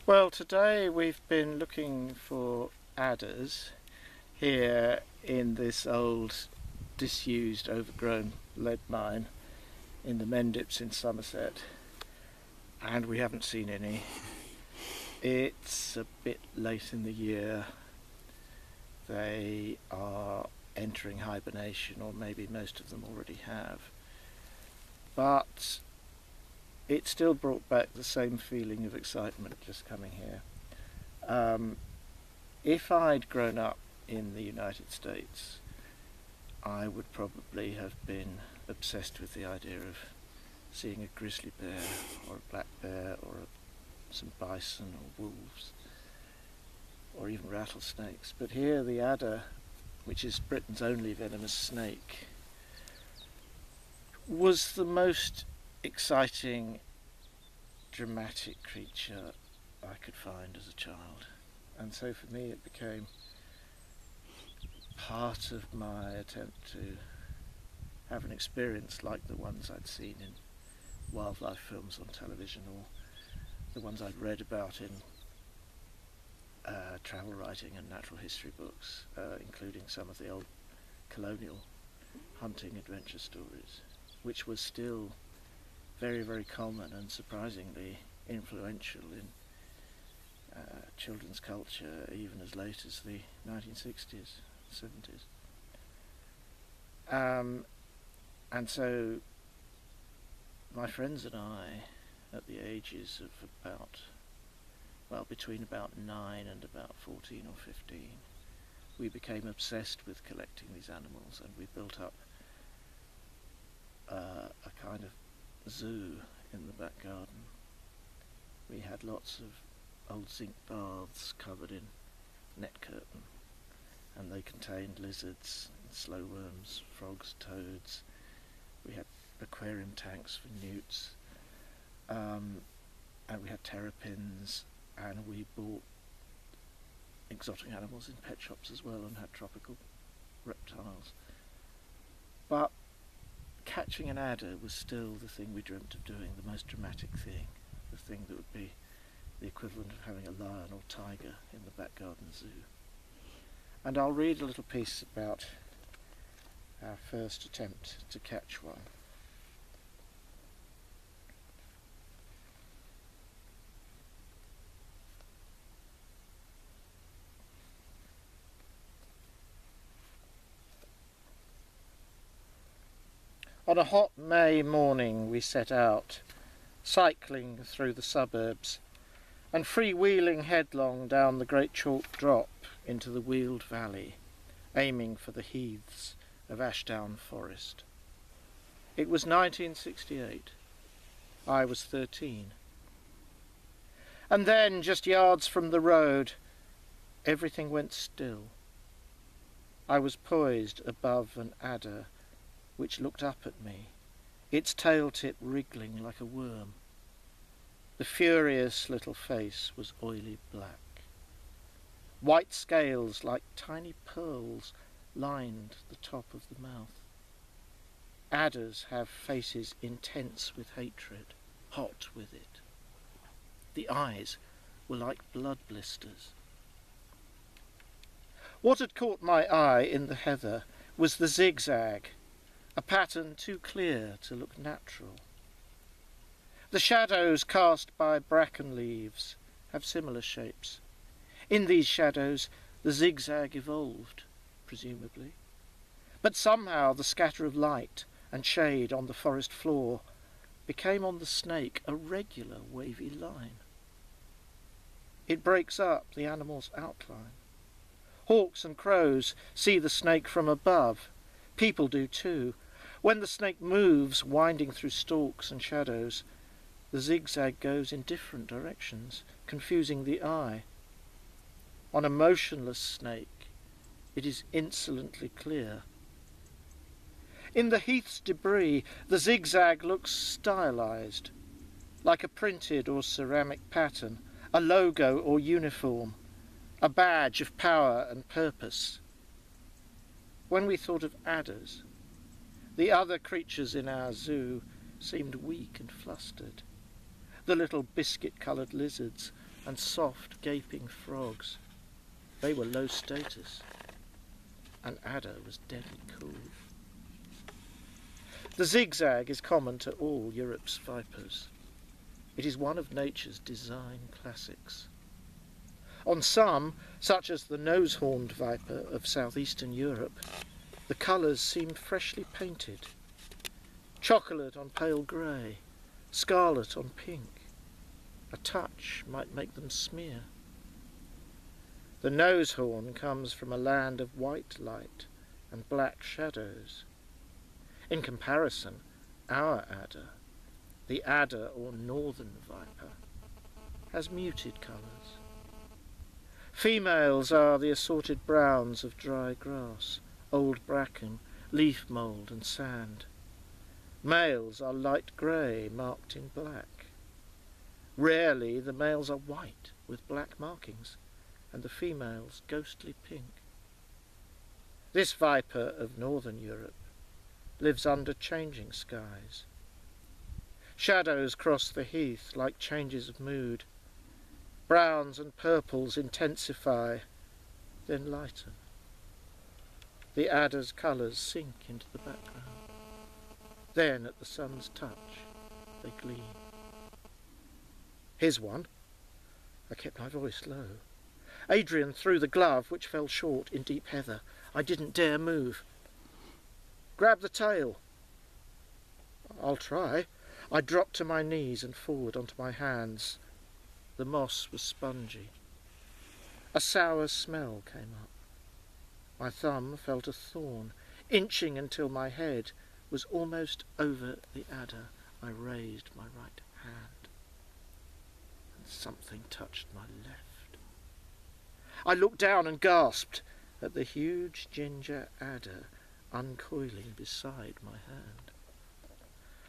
Well, today we've been looking for adders here in this old, disused, overgrown lead mine in the Mendips in Somerset, and we haven't seen any. It's a bit late in the year. They are entering hibernation, or maybe most of them already have. But it still brought back the same feeling of excitement just coming here. If I'd grown up in the United States, I would probably have been obsessed with the idea of seeing a grizzly bear or a black bear or some bison or wolves or even rattlesnakes. But here the adder, which is Britain's only venomous snake, was the most exciting, dramatic creature I could find as a child. And so for me it became part of my attempt to have an experience like the ones I'd seen in wildlife films on television, or the ones I'd read about in travel writing and natural history books, including some of the old colonial hunting adventure stories, which was still very, very common and surprisingly influential in children's culture even as late as the 1960s, 70s. And so my friends and I, at the ages of between about 9 and about 14 or 15, we became obsessed with collecting these animals, and we built up a kind of zoo in the back garden. We had lots of old zinc baths covered in net curtain, and they contained lizards, slow worms, frogs, toads. We had aquarium tanks for newts, and we had terrapins, and we bought exotic animals in pet shops as well, and had tropical reptiles. But catching an adder was still the thing we dreamt of doing, the most dramatic thing, the thing that would be the equivalent of having a lion or tiger in the back garden zoo. And I'll read a little piece about our first attempt to catch one. On a hot May morning we set out, cycling through the suburbs and freewheeling headlong down the great chalk drop into the Weald Valley, aiming for the heaths of Ashdown Forest. It was 1968. I was 13. And then, just yards from the road, everything went still. I was poised above an adder which looked up at me, its tail tip wriggling like a worm. The furious little face was oily black. White scales like tiny pearls lined the top of the mouth. Adders have faces intense with hatred, hot with it. The eyes were like blood blisters. What had caught my eye in the heather was the zigzag, a pattern too clear to look natural. The shadows cast by bracken leaves have similar shapes. In these shadows the zigzag evolved, presumably. But somehow the scatter of light and shade on the forest floor became on the snake a regular wavy line. It breaks up the animal's outline. Hawks and crows see the snake from above. People do too. When the snake moves, winding through stalks and shadows, the zigzag goes in different directions, confusing the eye. On a motionless snake, it is insolently clear. In the heath's debris, the zigzag looks stylized, like a printed or ceramic pattern, a logo or uniform, a badge of power and purpose. When we thought of adders, the other creatures in our zoo seemed weak and flustered. The little biscuit-coloured lizards and soft, gaping frogs. They were low status. An adder was deadly cool. The zigzag is common to all Europe's vipers. It is one of nature's design classics. On some, such as the nose-horned viper of southeastern Europe, the colours seem freshly painted. Chocolate on pale grey, scarlet on pink. A touch might make them smear. The nose-horn comes from a land of white light and black shadows. In comparison, our adder, the adder or northern viper, has muted colours. Females are the assorted browns of dry grass, old bracken, leaf mould and sand. Males are light grey marked in black. Rarely the males are white with black markings, and the females ghostly pink. This viper of northern Europe lives under changing skies. Shadows cross the heath like changes of mood. Browns and purples intensify, then lighten. The adder's colours sink into the background. Then, at the sun's touch, they gleam. Here's one. I kept my voice low. Adrian threw the glove, which fell short in deep heather. I didn't dare move. Grab the tail. I'll try. I dropped to my knees and forward onto my hands. The moss was spongy. A sour smell came up. My thumb felt a thorn, inching until my head was almost over the adder. I raised my right hand, and something touched my left. I looked down and gasped at the huge ginger adder uncoiling beside my hand.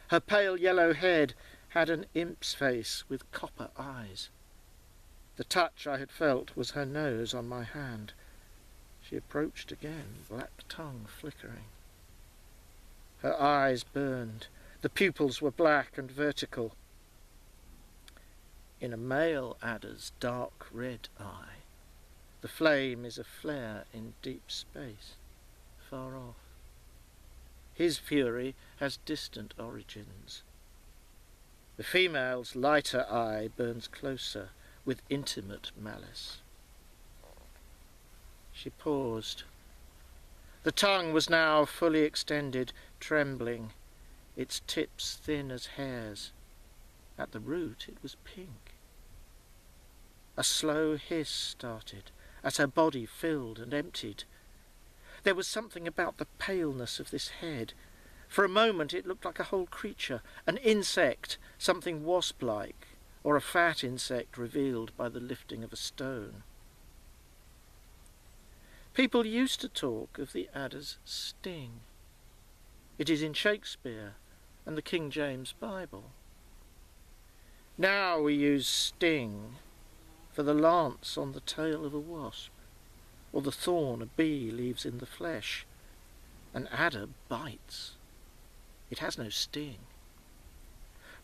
Her pale yellow head had an imp's face with copper eyes. The touch I had felt was her nose on my hand. She approached again, black tongue flickering. Her eyes burned. The pupils were black and vertical. In a male adder's dark red eye, the flame is a flare in deep space, far off. His fury has distant origins. The female's lighter eye burns closer, with intimate malice. She paused. The tongue was now fully extended, trembling, its tips thin as hairs. At the root it was pink. A slow hiss started as her body filled and emptied. There was something about the paleness of this head. For a moment it looked like a whole creature, an insect, something wasp-like, or a fat insect revealed by the lifting of a stone. People used to talk of the adder's sting. It is in Shakespeare and the King James Bible. Now we use sting for the lance on the tail of a wasp, or the thorn a bee leaves in the flesh. An adder bites. It has no sting.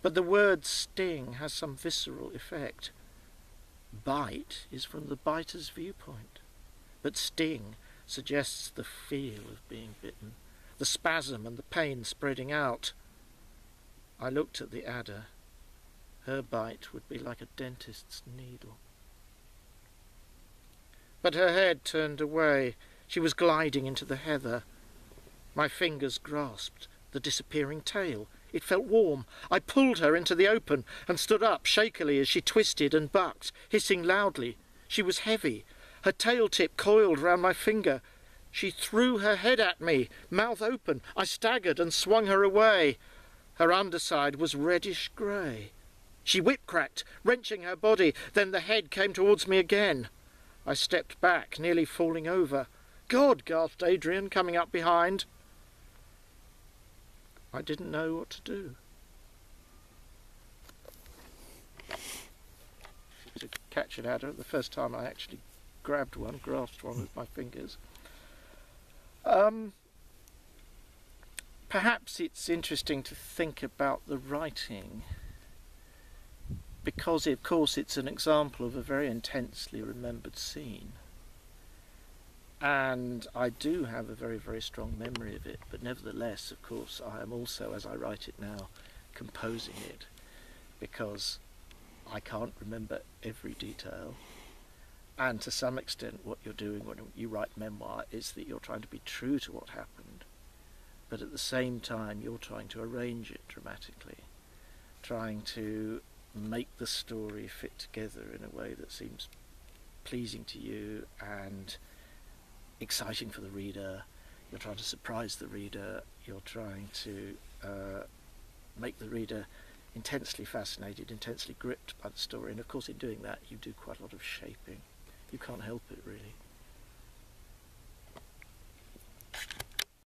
But the word sting has some visceral effect. Bite is from the biter's viewpoint, but sting suggests the feel of being bitten, the spasm and the pain spreading out. I looked at the adder. Her bite would be like a dentist's needle. But her head turned away. She was gliding into the heather. My fingers grasped the disappearing tail. It felt warm. I pulled her into the open and stood up shakily as she twisted and bucked, hissing loudly. She was heavy. Her tail tip coiled round my finger. She threw her head at me, mouth open. I staggered and swung her away. Her underside was reddish grey. She whip-cracked, wrenching her body. Then the head came towards me again. I stepped back, nearly falling over. "God!" gasped Adrian, coming up behind. I didn't know what to do. To catch an adder, the first time I actually grasped one with my fingers. Perhaps it's interesting to think about the writing because of course it's an example of a very intensely remembered scene. And I do have a very, very strong memory of it, but nevertheless, of course, I am also, as I write it now, composing it, because I can't remember every detail. And to some extent, what you're doing when you write memoir is that you're trying to be true to what happened, but at the same time, you're trying to arrange it dramatically, trying to make the story fit together in a way that seems pleasing to you and exciting for the reader. You're trying to surprise the reader. You're trying to make the reader intensely fascinated, intensely gripped by the story. And of course, in doing that, you do quite a lot of shaping. You can't help it, really.